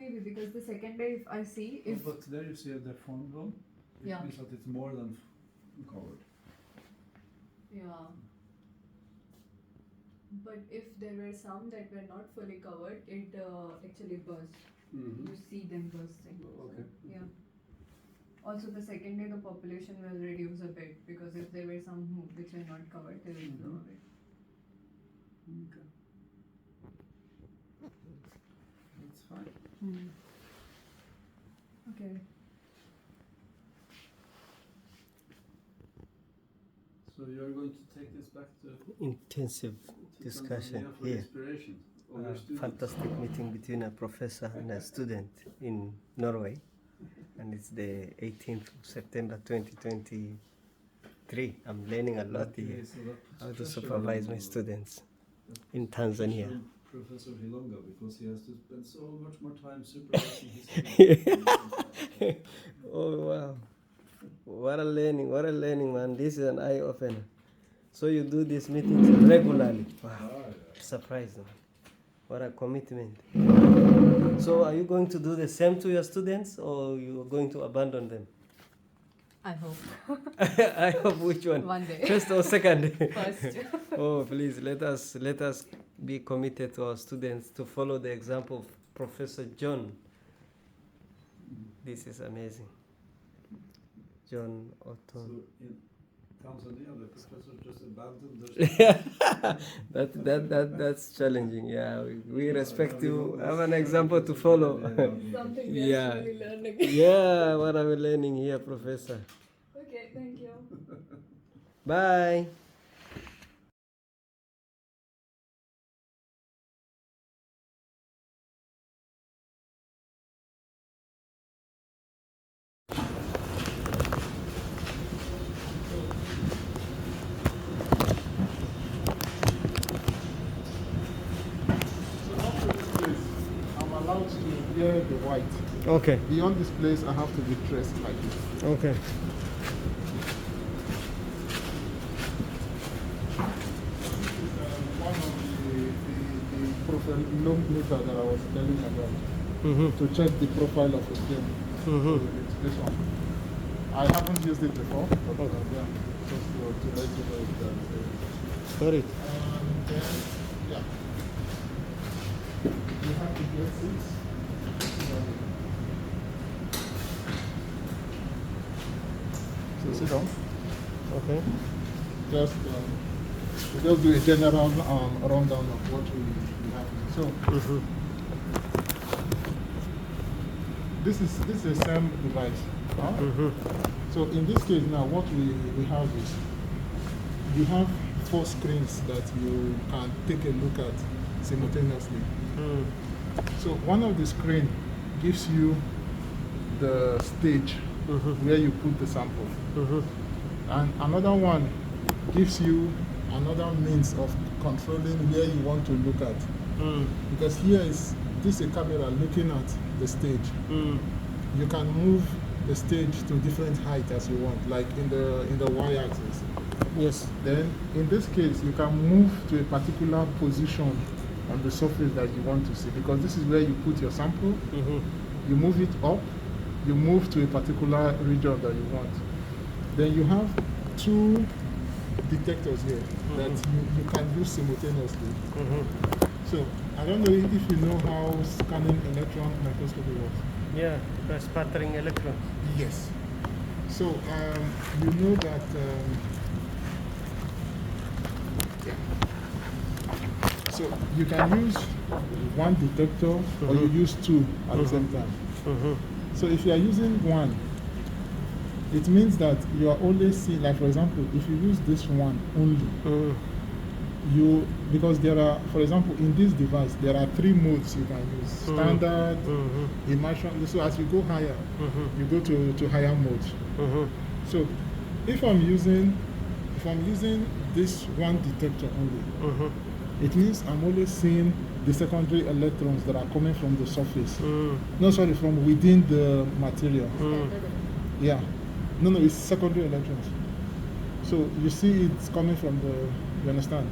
Maybe because the second day, if I see if but there you see the front one. It means that it's more than covered. Yeah. But if there were some that were not fully covered, it actually burst. You see them bursting. Okay. Yeah. Also, the second day the population will reduce a bit because if there were some which were not covered, they will flow away. Okay. That's fine. Okay. So you are going to take this back to Intensive discussion for here. inspiration. Fantastic meeting between a professor and a student in Norway, and it's the 18th of September 2023. I'm learning a lot here, how to supervise my students in Tanzania. Professor Hilonga, because he has to spend so much more time supervising his students. Oh wow, what a learning, man. This is an eye-opener. So you do these meetings regularly. Wow, surprising. What a commitment. So are you going to do the same to your students, or you are going to abandon them? I hope. I hope which one? One day. First or second? First. Oh, please, let us be committed to our students to follow the example of Professor John. This is amazing. John Otton. So in Tanzania, the professor just abandoned That's challenging. Yeah, we respect you. Have an example to follow. Something Yeah. really learning. Yeah, what are we learning here, Professor? Okay, thank you. Bye. I'm allowed to wear the white. Okay. Beyond this place, I have to be dressed like this. Okay. One of the Prof.Hilonga that I was telling you about, to check the profile of a film. It's this one. I haven't used it before, but yeah, just to let you know that. Got it. And then, yeah. You have to get seats. So sit down. Okay. Just we just do a general rundown of what we have. So this is the same device. So in this case now, what we have is you have 4 screens that you can take a look at simultaneously. So one of the screen gives you the stage where you put the sample, and another one gives you another means of controlling where you want to look at. Because here is this a camera looking at the stage. You can move the stage to different height as you want, like in the y-axis. Yes. Then in this case, you can move to a particular position on the surface that you want to see, because this is where you put your sample. You move it up, you move to a particular region that you want. Then you have 2 detectors here that you can use simultaneously. So I don't know if you know how scanning electron microscopy works. Yeah, the sputtering electrons. Yes. So you know that so you can use 1 detector or you use 2 at the same time. So if you are using 1, it means that you are only seeing, like for example, if you use this one only, because there are, for example, in this device, there are 3 modes you can use: standard, immersion. So as you go higher, you go to higher modes. So if I'm using this 1 detector only, it means I'm only seeing the secondary electrons that are coming from the surface. No, sorry, from within the material. Yeah. No, it's secondary electrons. So you see it's coming from you understand?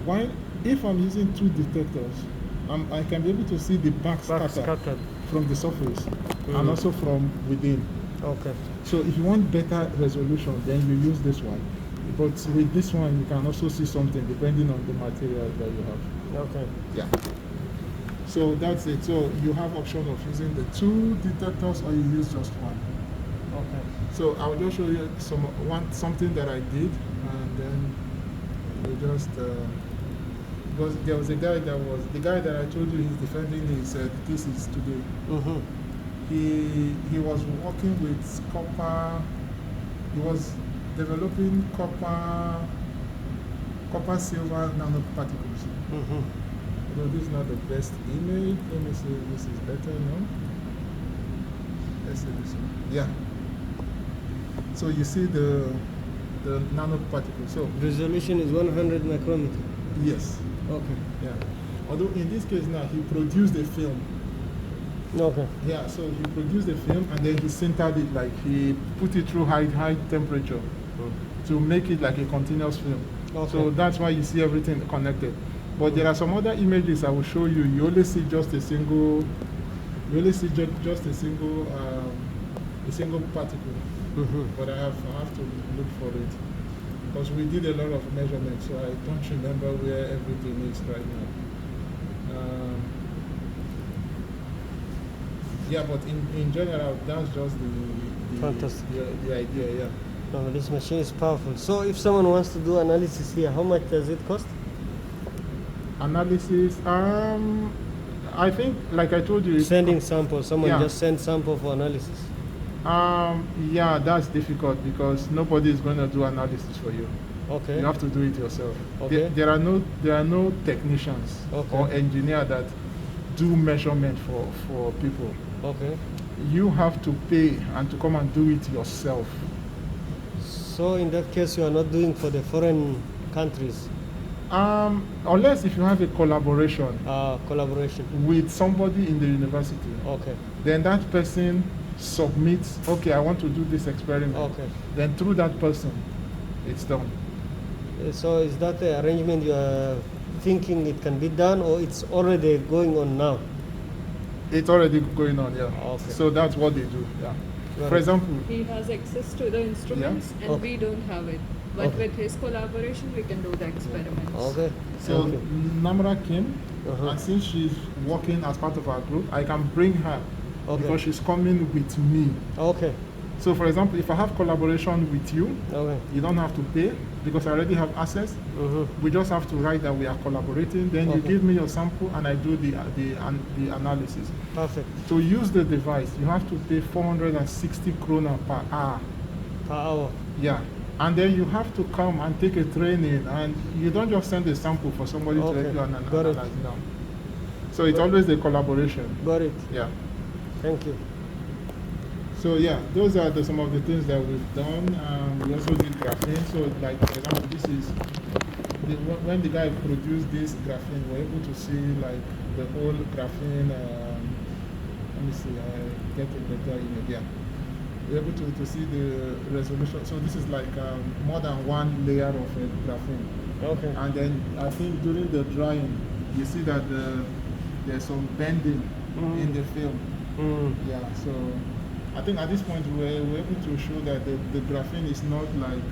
While if I'm using 2 detectors, I can be able to see the back scattered from the surface and also from within. Okay. So if you want better resolution, then you use this one. But with this one, you can also see something depending on the material that you have. Okay. Yeah. So that's it. So you have option of using the 2 detectors, or you use just one. Okay. So I'll just show you something that I did, and then we just because there was a guy that I told you he's defending his thesis today. Mm-hmm. He was working with copper. He was developing copper silver nanoparticles. Mm-hmm. Although this is not the best image. Let me see if this is better now. Let's see this one. Yeah. So you see the nanoparticle. So Resolution is 100 micrometer. yes. Okay. Yeah. Although in this case now he produced a film. Okay. Yeah. So he produced a film and then he sintered it, like he put it through high temperature to make it like a continuous film. Okay. So that's why you see everything connected. But there are some other images I will show you. You only see just a single. You only see just a single particle. Mm-hmm. But I have to look for it because we did a lot of measurements, so I don't remember where everything is right now. Yeah, but in general, that's just Fantastic. the idea. Yeah. No, this machine is powerful. So if someone wants to do analysis here, how much does it cost? Analysis. I think, like I told you, Sending sample. Someone Yeah. just send sample for analysis. yeah, that's difficult because nobody is going to do analysis for you. Okay. You have to do it yourself. Okay. There are no technicians Okay. or engineer that do measurement for people. Okay. You have to pay and to come and do it yourself. So in that case, you are not doing for the foreign countries. Unless if you have a collaboration Collaboration. with somebody in the university, Okay. then that person submits, okay, I want to do this experiment. Okay. Then through that person, it's done. So is that the arrangement you are thinking it can be done, or it's already going on now? It's already going on, yeah. Okay. So that's what they do, yeah. Got For it. example, He has access to the instruments and Okay. we don't have it. But Okay. with his collaboration, we can do the experiments. Okay. so Okay. Namra came, Uh-huh. and since she's working as part of our group, I can bring her Okay. because she's coming with me. Okay. So for example, if I have collaboration with you, Okay. you don't have to pay because I already have access. Mm-hmm. We just have to write that we are collaborating. Then you Okay. give me your sample and I do the analysis. Perfect. To use the device, you have to pay 460 kroner per hour. Per hour. Yeah. And then you have to come and take a training, and you don't just send a sample for somebody to Okay. help you Got it. analyze now. So it's Got it. always a collaboration. Got it. Yeah. Thank you. So yeah, those are some of the things that we've done. We also did graphene. So like for example, this is when the guy produced this graphene, we're able to see like the whole graphene. Let me see. I get a better image. Yeah. We're able to see the resolution. So this is like more than one layer of graphene. Okay. And then I think during the drying, you see that there's some bending in the film. Mm. Yeah, so I think at this point we're able to show that the graphene is not like,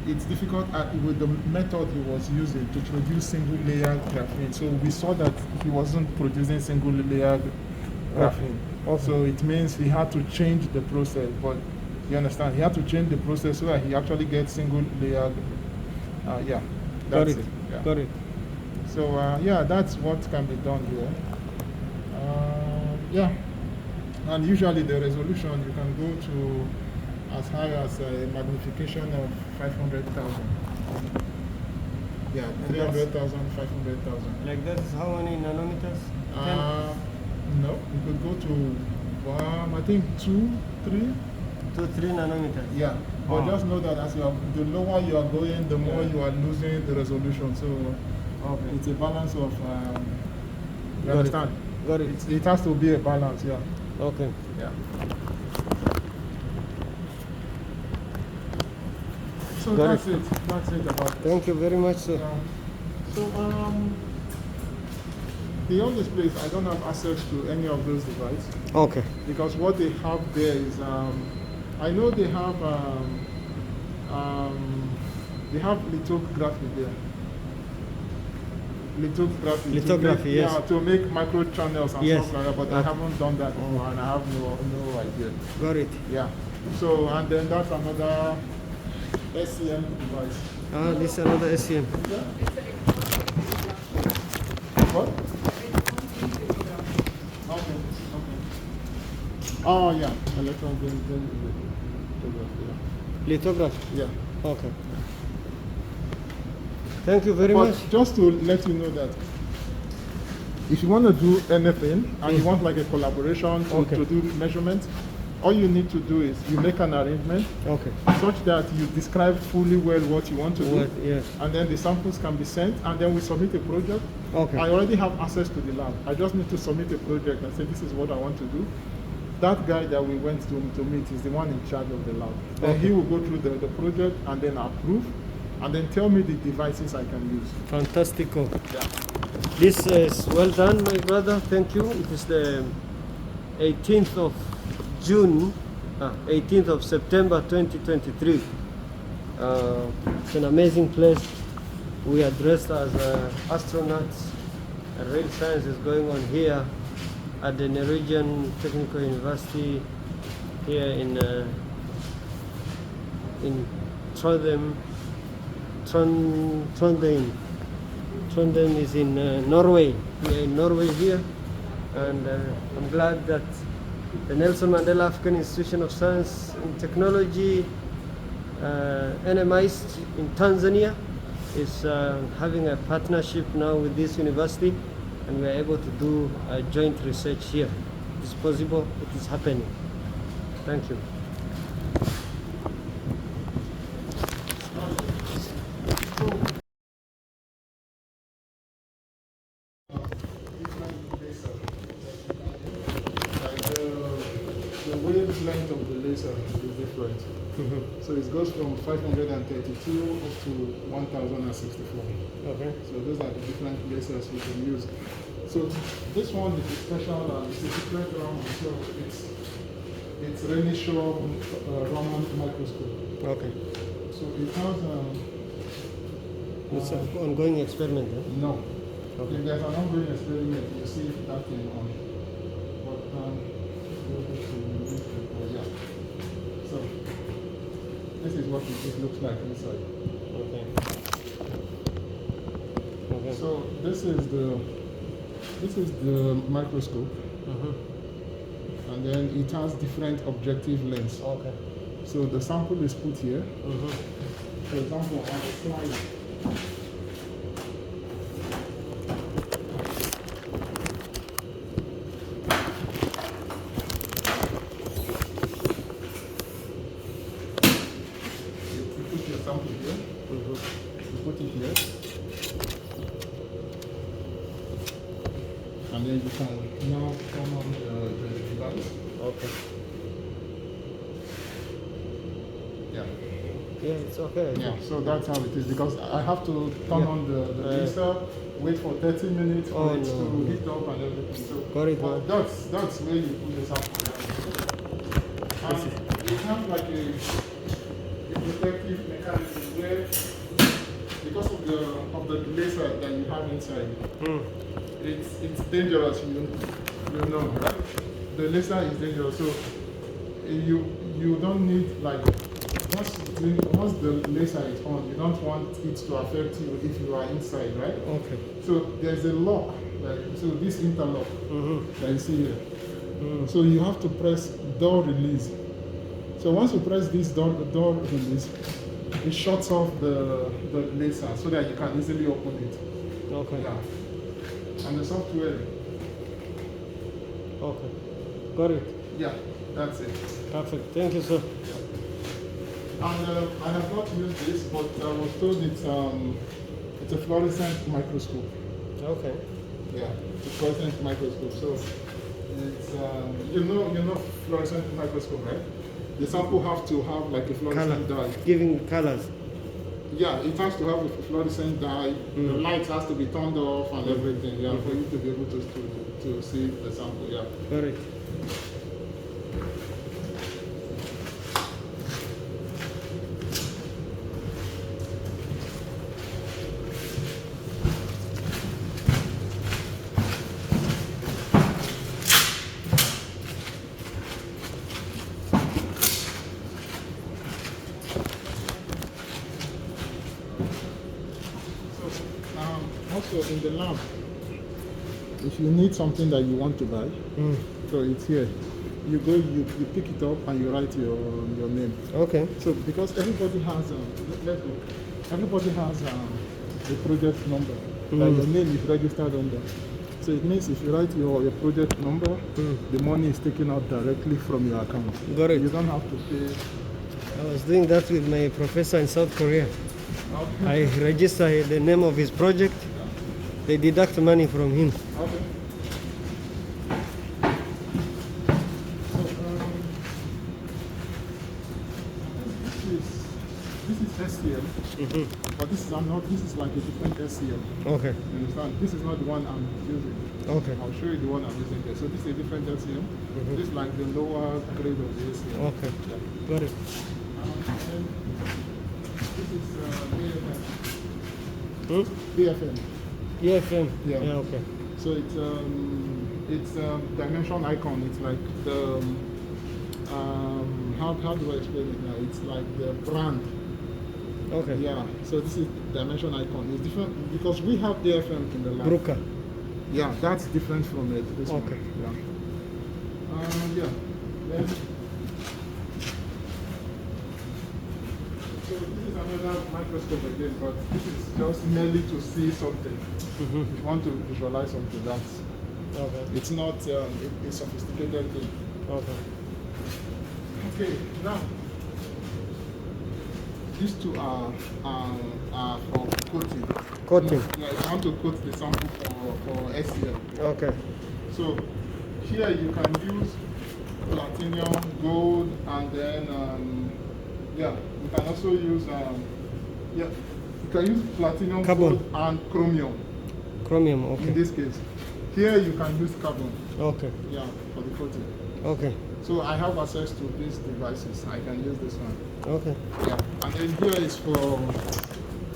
it's difficult with the method he was using to produce single layer graphene. So we saw that he wasn't producing single layer graphene. Okay. So it means he had to change the process, but you understand, he had to change the process so that he actually gets single layer. Yeah, Got that's it. Yeah. Got it. So yeah, that's what can be done here. Yeah, and usually the resolution you can go to as high as a magnification of 500,000. Yeah, 300,000, 500,000. Like that is how many nanometers? No, you could go to I think 2, 3. 2-3 nanometers. Yeah, but Wow. just know that as the lower you are going, the more you are losing the resolution. So Okay. it's a balance of. You Got it. understand? Got it. It has to be a balance. Yeah. Okay. Yeah. So Got that's it. it. That's it about it. Thank you very much, sir. So the old displays, I don't have access to any of those devices Okay. because what they have there is, I know they have lithography there. Lithography, yes. Yeah, to make micro channels and Yes. stuff like that, but I haven't done that before and I have no idea. Got it. Yeah. So, and then that's another SCM device. Ah, this is another SCM. What? Okay. Oh, yeah. Electron beam Lithography. yeah. Okay. Thank you very But much. just to let you know that if you want to do anything and you want like a collaboration to do measurements, all you need to do is you make an arrangement Okay. such that you describe fully well what you want to do, Yes. and then the samples can be sent, and then we submit a project. Okay. I already have access to the lab. I just need to submit a project and say this is what I want to do. That guy that we went to meet is the one in charge of the lab. Then he will go through the project and then approve, and then tell me the devices I can use. Fantastico. Yeah. This is well done, my brother. Thank you. It is the 18th of June, 18th of September 2023. It's an amazing place. We are dressed as astronauts. Real science is going on here at the Norwegian Technical University here in Trondheim. Trondheim is in Norway. We are in Norway here, and I'm glad that the Nelson Mandela African Institution of Science and Technology, NMIST in Tanzania, is having a partnership now with this university, and we are able to do joint research here. It is possible, it is happening. Thank you. The wavelength of the laser is different. So it goes from 532 up to 1064. Okay. So those are the different lasers we can use. So this one is a special, it's a different Raman. So it's Renishaw Raman microscope. Okay. So it has It's an ongoing experiment. no. Okay. If there's an ongoing experiment, you see if that thing on. But yeah. So this is what it looks like inside. Okay. Okay. So this is the microscope, and then it has different objective lengths. Okay. So the sample is put here. For example, on the slide. You put your sample here. You put it here. And then you can now turn on the device. Okay. Yeah. Yeah, it's okay. Yeah, so that's how it is because I have to turn on the laser, wait for 30 minutes for it to heat up and everything. So Got it, but man. that's where you put the sample. And you have like a protective mechanism where because of the laser that you have inside, it's dangerous, you know, right? The laser is dangerous, so you don't need like once the laser is on, you don't want it to affect you if you are inside, right? Okay. So there's a lock, so this interlock that you see here. So you have to press door release. So once you press this door release, it shuts off the laser so that you can easily open it. Okay. Yeah. And the software. Okay. Got it. Yeah, that's it. Perfect. Thank you, sir. And I have not used this, but I was told it's a fluorescent microscope. Okay. Yeah, it's a fluorescent microscope. So it's you know fluorescent microscope, right? The sample have to have like a fluorescent dye. Giving colors. Yeah, it has to have a fluorescent dye. The light has to be turned off and everything. Yeah, for you to be able to see the sample. Yeah. Correct. Also in the lab, if you need something that you want to buy, so it's here. You go, you pick it up and you write your name. Okay. So because everybody has let's go. Everybody has a project number that your name is registered under. So it means if you write your project number, the money is taken out directly from your account. Got it. You don't have to pay. I was doing that with my professor in South Korea. I register the name of his project. They deduct money from him. Okay. So, this is SCM, but this is not. This is like a different SCM. Okay. You understand? This is not the one I'm using. Okay. I'll show you the one I'm using there. So this is a different SCM. This is like the lower grade of the SCM. Okay. Yeah. Got it. And this is BFM. BFM. EFM. Yeah. Okay. So it's dimension icon. It's like the how do I explain it now? It's like the brand. Okay. Yeah. So this is dimension icon. It's different because we have AFM in the lab. Bruka. Yeah, that's different from it. This Okay. one. Yeah. Yeah. Then, so this is another microscope again, but this is just merely to see something. If you want to visualize something, that's Okay. it's not a sophisticated thing. Okay. Okay, now these two are for coating. Coating. Yeah, if you want to coat the sample for SEL. Okay. So here you can use platinum, gold, and then yeah, you can also use yeah, you can use platinum, Carbon. gold, and chromium. Chromium. In Okay. this case, here you can use carbon. Okay. Yeah, for the coating. Okay. So I have access to these devices. I can use this one. Okay. Yeah, and then here is for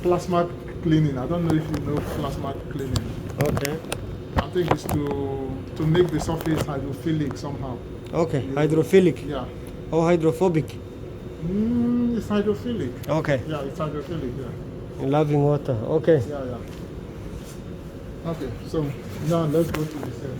plasma cleaning. I don't know if you know plasma cleaning. Okay. I think it's to make the surface hydrophilic somehow. Okay. Hydrophilic Yeah. or hydrophobic. It's hydrophilic. Okay. Yeah, it's hydrophilic. Yeah. Loving water. Okay. Yeah, yeah. Okay, so now let's go to the cell.